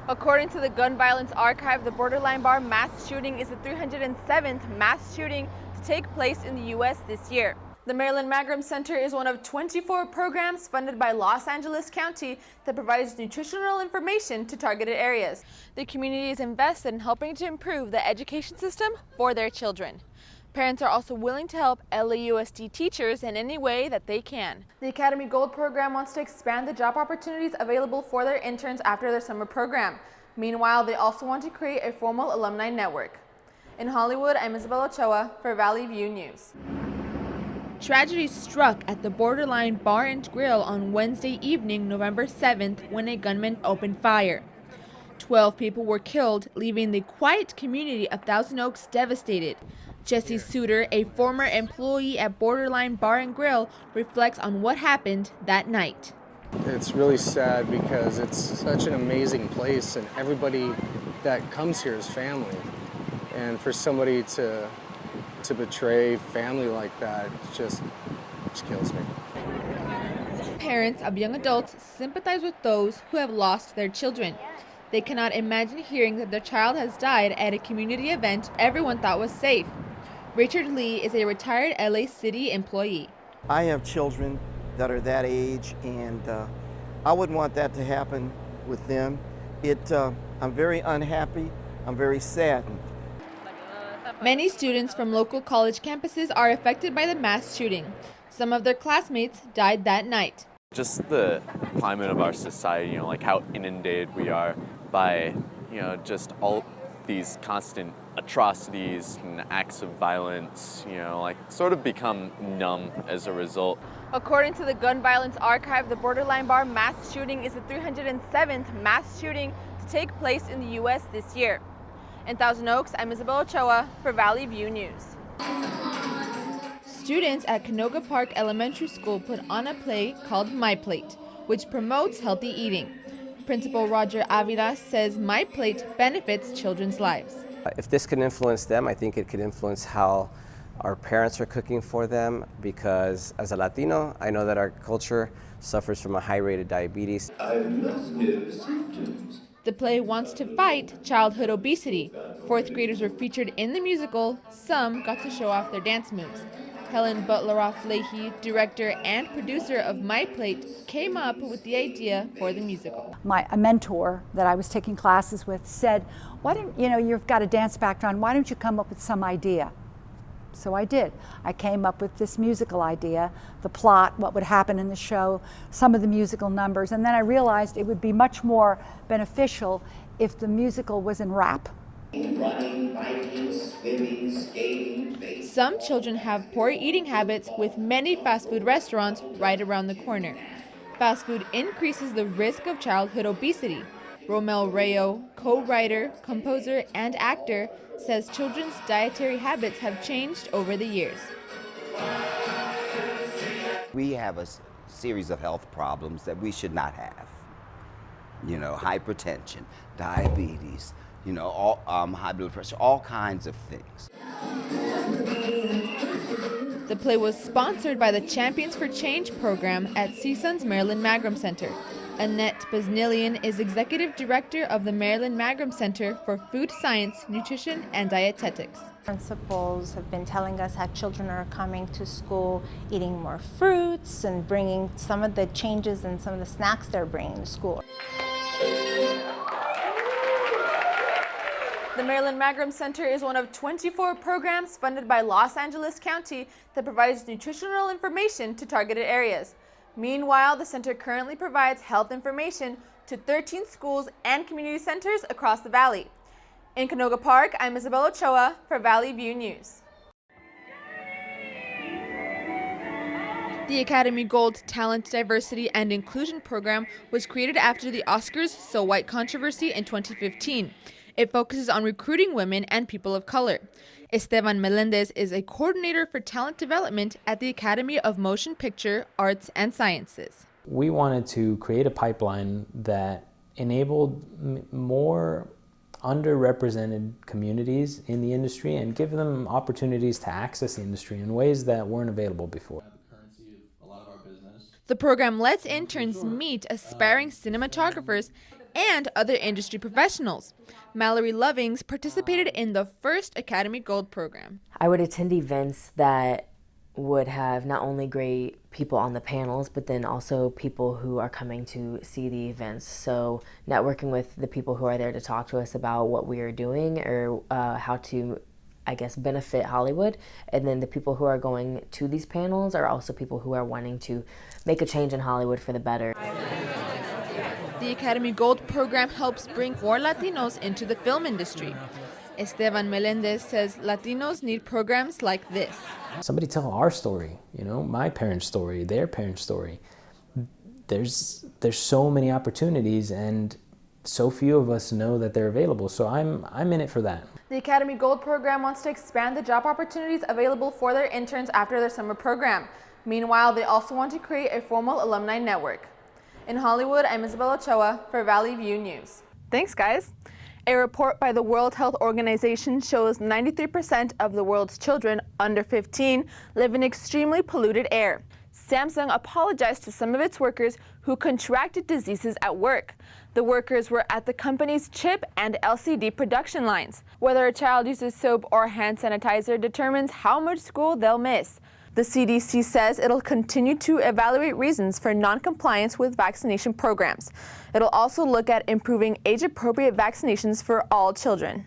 According to the Gun Violence Archive, the Borderline Bar mass shooting is the 307th mass shooting to take place in the U.S. this year. The Maryland Magrum Center is one of 24 programs funded by Los Angeles County that provides nutritional information to targeted areas. The community is invested in helping to improve the education system for their children. Parents are also willing to help LAUSD teachers in any way that they can. The Academy Gold program wants to expand the job opportunities available for their interns after their summer program. Meanwhile, they also want to create a formal alumni network. In Hollywood, I'm Isabel Ochoa for Valley View News. Tragedy struck at the Borderline Bar and Grill on Wednesday evening, November 7th, when a gunman opened fire. 12 people were killed, leaving the quiet community of Thousand Oaks devastated. Jesse Suter, a former employee at Borderline Bar and Grill, reflects on what happened that night. It's really sad because it's such an amazing place and everybody that comes here is family. And for somebody to betray family like that just kills me. Parents of young adults sympathize with those who have lost their children. They cannot imagine hearing that their child has died at a community event everyone thought was safe. Richard Lee is a retired LA City employee. I have children that are that age, and I wouldn't want that to happen with them. I'm very unhappy. I'm very saddened. Many students from local college campuses are affected by the mass shooting. Some of their classmates died that night. Just the climate of our society, like how inundated we are by, just all these constant atrocities and acts of violence, sort of become numb as a result. According to the Gun Violence Archive, the Borderline Bar mass shooting is the 307th mass shooting to take place in the U.S. this year. In Thousand Oaks, I'm Isabel Ochoa for Valley View News. Students at Canoga Park Elementary School put on a play called My Plate, which promotes healthy eating. Principal Roger Avila says My Plate benefits children's lives. If this can influence them, I think it could influence how our parents are cooking for them, because as a Latino, I know that our culture suffers from a high rate of diabetes. I must know symptoms. The play wants to fight childhood obesity. Fourth graders were featured in the musical. Some got to show off their dance moves. Helen Butleroff-Leahy, director and producer of My Plate, came up with the idea for the musical. A mentor that I was taking classes with said, why don't, you've got a dance background, why don't you come up with some idea? So I did. I came up with this musical idea, the plot, what would happen in the show, some of the musical numbers, and then I realized it would be much more beneficial if the musical was in rap. Running, biking, swimming, skating, Some children have poor eating habits, with many fast food restaurants right around the corner. Fast food increases the risk of childhood obesity. Romel Rayo, co-writer, composer, and actor, says children's dietary habits have changed over the years. We have a series of health problems that we should not have. Hypertension, diabetes, high blood pressure, all kinds of things. The play was sponsored by the Champions for Change program at CSUN's Maryland Magrum Center. Annette Baznilian is executive director of the Maryland Magrum Center for Food Science, Nutrition, and Dietetics. Principals have been telling us how children are coming to school eating more fruits and bringing some of the changes and some of the snacks they're bringing to school. The Maryland Magrum Center is one of 24 programs funded by Los Angeles County that provides nutritional information to targeted areas. Meanwhile, the center currently provides health information to 13 schools and community centers across the valley. In Canoga Park, I'm Isabel Ochoa for Valley View News. The Academy Gold Talent, Diversity, and Inclusion program was created after the Oscars So White controversy in 2015. It focuses on recruiting women and people of color. Esteban Melendez is a coordinator for talent development at the Academy of Motion Picture, Arts, and Sciences. We wanted to create a pipeline that enabled more underrepresented communities in the industry and give them opportunities to access the industry in ways that weren't available before. The program lets interns meet aspiring cinematographers and other industry professionals. Mallory Lovings participated in the first Academy Gold program. I would attend events that would have not only great people on the panels, but then also people who are coming to see the events. So networking with the people who are there to talk to us about what we are doing or how to, I guess, benefit Hollywood. And then the people who are going to these panels are also people who are wanting to make a change in Hollywood for the better. The Academy Gold program helps bring more Latinos into the film industry. Esteban Melendez says Latinos need programs like this. Somebody tell our story, you know, my parents' story, their parents' story. There's so many opportunities and so few of us know that they're available, so I'm in it for that. The Academy Gold program wants to expand the job opportunities available for their interns after their summer program. Meanwhile, they also want to create a formal alumni network. In Hollywood, I'm Isabel Ochoa for Valley View News. Thanks, guys. A report by the World Health Organization shows 93% of the world's children under 15 live in extremely polluted air. Samsung apologized to some of its workers who contracted diseases at work. The workers were at the company's chip and LCD production lines. Whether a child uses soap or hand sanitizer determines how much school they'll miss. The CDC says it'll continue to evaluate reasons for non-compliance with vaccination programs. It'll also look at improving age-appropriate vaccinations for all children.